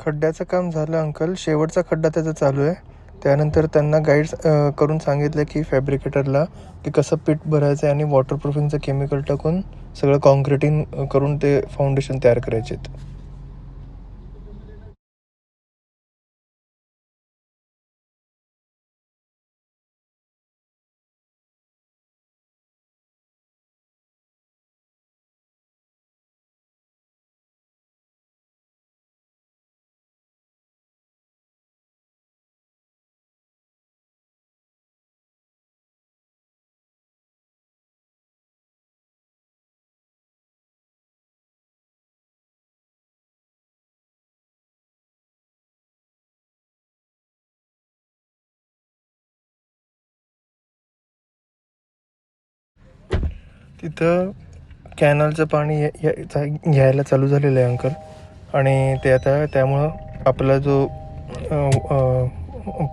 खड्ड्याचं काम झालं अंकल. शेवटचा खड्डा त्याचा चालू आहे. त्यानंतर त्यांना गाईड्स करून सांगितलं की फॅब्रिकेटरला की कसं पीठ भरायचं आहे आणि वॉटरप्रूफिंगचं केमिकल टाकून सगळं कॉन्क्रिटिंग करून ते फाउंडेशन तयार करायचे आहेत. तिथं कॅनलचं पाणी घ्यायला चालू झालेलं आहे अंकल. आणि ते आता त्यामुळं आपला जो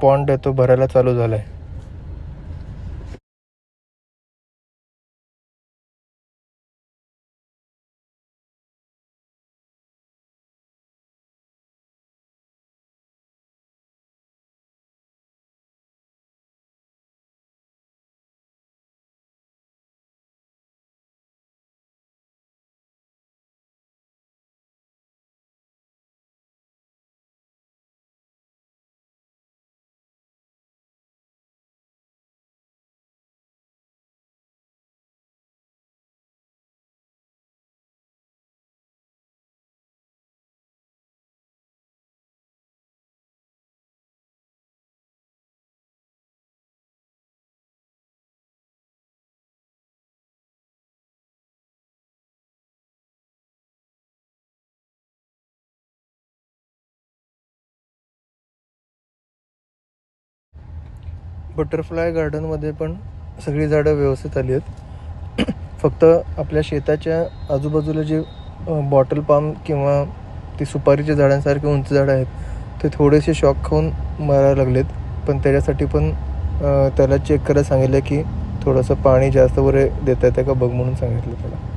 पॉन्ड आहे तो भरायला चालू झाला आहे. बटरफ्लाय गार्डनमध्ये पण सगळी झाडं व्यवस्थित आली आहेत. फक्त आपल्या शेताच्या आजूबाजूला जे बॉटल पाम किंवा ती सुपारीच्या झाडांसारखे उंच झाडं आहेत ते थोडेसे शॉक खाऊन मरायला लागलेत. पण त्याच्यासाठी पण त्याला चेक करायला सांगितलं की थोडंसं पाणी जास्त वगैरे देता येतं का बघ म्हणून सांगितलं त्याला.